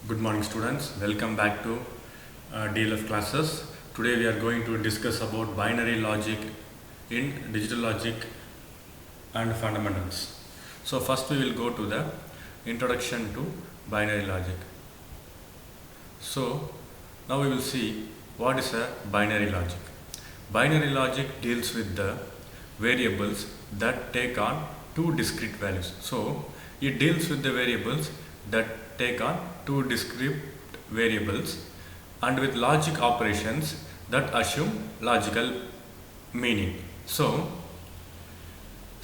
Good morning students, welcome back to DLF classes. Today we are going to discuss about binary logic in digital logic and fundamentals. So first we will go to the introduction to binary logic. So now we will see what is a binary logic. Binary logic deals with the variables that take on two discrete values. So it deals with the variables that take on two discrete variables and with logic operations that assume logical meaning. So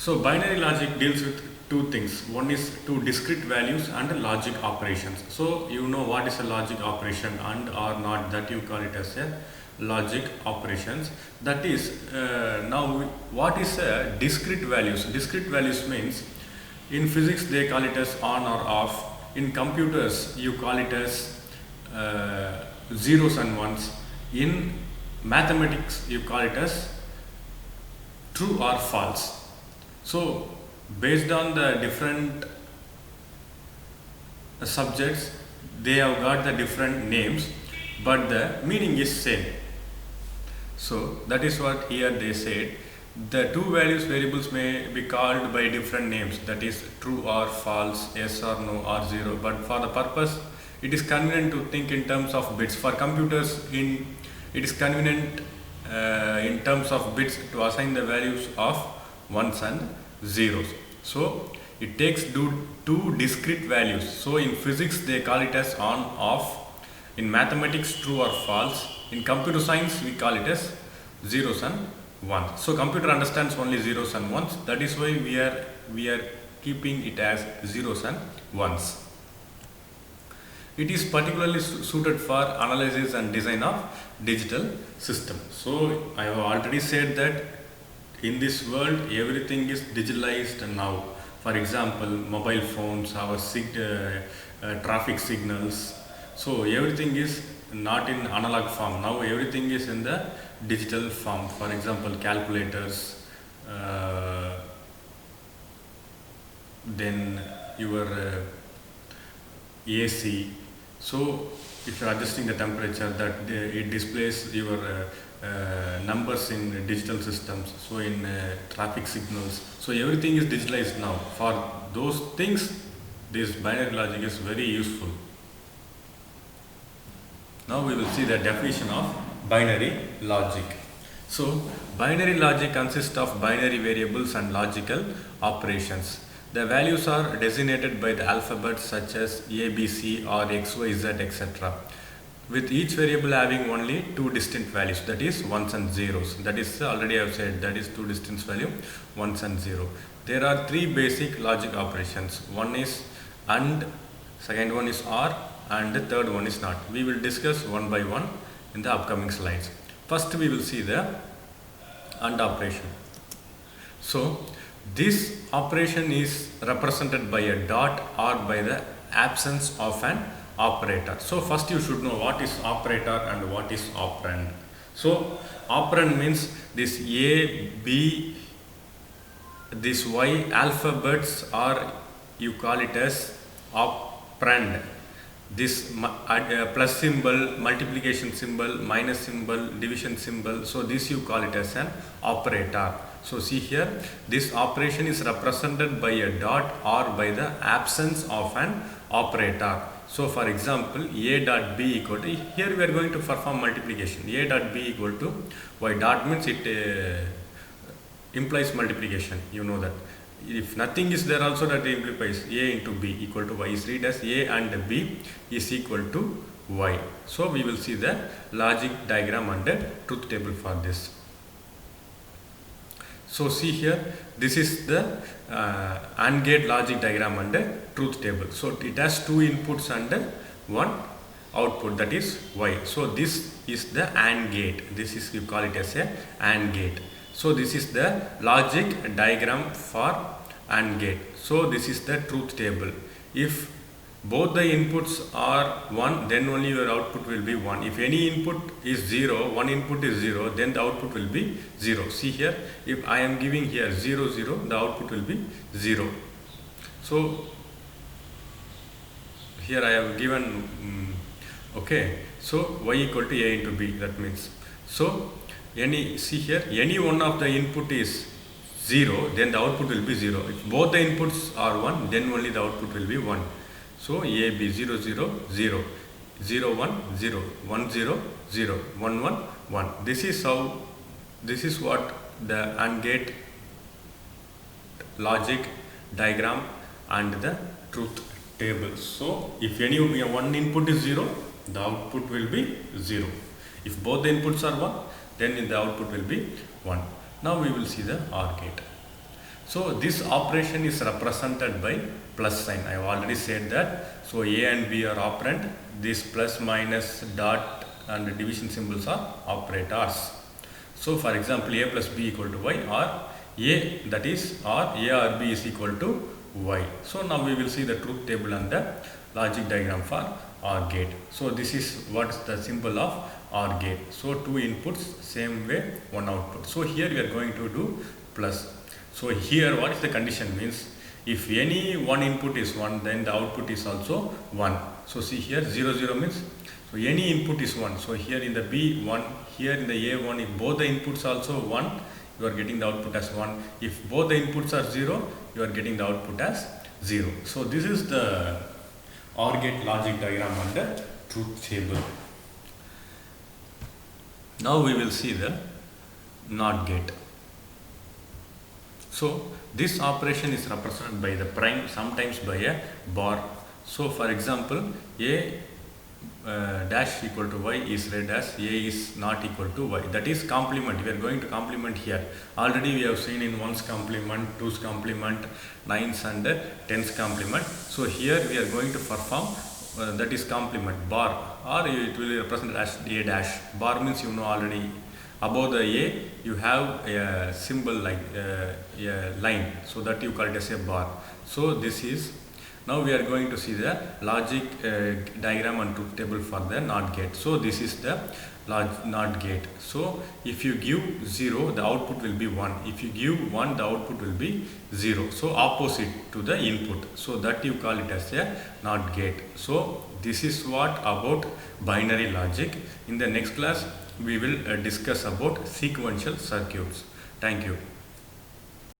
binary logic deals with two things. One is two discrete values and logic operations. So you know what is a logic operation and or not, that you call it as a logic operations. That is now what is a discrete values? Discrete values means in physics they call it as on or off. In computers you call it as zeros and ones. In mathematics you call it as true or false. So based on the different subjects they have got the different names, but the meaning is same. So that is what here they said. The two values variables may be called by different names, that is true or false, yes or no or zero, but for the purpose it is convenient to think in terms of bits. For computers it is convenient in terms of bits to assign the values of ones and zeros. So it takes two discrete values. So in physics they call it as on, off. In mathematics true or false. In computer science we call it as zeros and ones. So computer understands only zeros and ones. That is why we are keeping it as zeros and ones. It is particularly suited for analysis and design of digital system. So I have already said that in this world everything is digitalized now. For example, mobile phones, our traffic signals. So everything is not in analog form. Now everything is in the digital form. For example, calculators, then your AC. So if you are adjusting the temperature, that it displays your numbers in digital systems. So in traffic signals. So everything is digitalized now. For those things this binary logic is very useful. Now we will see the definition of binary logic. So binary logic consists of binary variables and logical operations. The values are designated by the alphabets such as A, B, C or X, Y, Z, etc. with each variable having only two distinct values, that is ones and zeros. That is already I have said, that is two distinct value, ones and zero. There are three basic logic operations. One is AND, second one is OR, and the third one is NOT. We will discuss one by one in the upcoming slides. First we will see the AND operation. So this operation is represented by a dot or by the absence of an operator. So first you should know what is operator and what is operand. So operand means this A, B, this Y alphabets, or you call it as operand. This plus symbol, multiplication symbol, minus symbol, division symbol. So this you call it as an operator. So see here, this operation is represented by a dot or by the absence of an operator. So for example, A dot B equal to, here we are going to perform multiplication. A dot B equal to Y dot means it implies multiplication, you know that. If nothing is there also, that implies A into B equal to Y is read as A and B is equal to Y. So we will see the logic diagram and the truth table for this. So see here, this is the AND gate logic diagram and the truth table. So it has two inputs and one output, that is Y. So this is the AND gate. This is, you call it as a AND gate. So this is the logic diagram for AND gate. So this is the truth table. If both the inputs are 1, then only your output will be 1. If any input is 0, one input is 0, then the output will be 0. See here, if I am giving here 0, 0, the output will be 0. So here I have given okay, so y equal to a into b, that means, so see here, any one of the input is 0, then the output will be 0. If both the inputs are 1, then only the output will be 1. So a b 0 0 0 0 1 0 1 0 0 1 1 1. This is what the AND gate logic diagram and the truth table. So if any one input is 0, the output will be 0. If both the inputs are 1, then the output will be 1. Now we will see the OR gate. So this operation is represented by plus sign. I have already said that. So a and b are operand. This plus, minus, dot and division symbols are operators. So for example, a plus b equal to y, or a, that is, or a or b is equal to y. So now we will see the truth table and the logic diagram for OR gate. So this is what is the symbol of OR gate. So two inputs, same way, one output. So here we are going to do plus. So here what is the condition means, if any one input is 1, then the output is also 1. So see here 0 0 means, so any input is 1. So here in the B 1, here in the A 1, if both the inputs also 1, you are getting the output as 1. If both the inputs are 0, you are getting the output as 0. So this is the OR gate logic diagram and the truth table. Now we will see the NOT gate. So this operation is represented by the prime, sometimes by a bar. So for example, a dash equal to y is read as a is not equal to y. That is complement. We are going to complement here. Already we have seen in 1's complement, 2's complement, 9's and 10's complement. So here we are going to perform that is complement bar, or it will be represented as a dash. Bar means you know already. Above the a you have a symbol like a line, so that you call it as a bar. So this is, now we are going to see the logic diagram and truth table for the NOT gate. So this is the NOT gate. So if you give 0, the output will be 1. If you give 1, the output will be 0. So opposite to the input. So that you call it as a NOT gate. So this is what about binary logic. In the next class, we will discuss about sequential circuits. Thank you.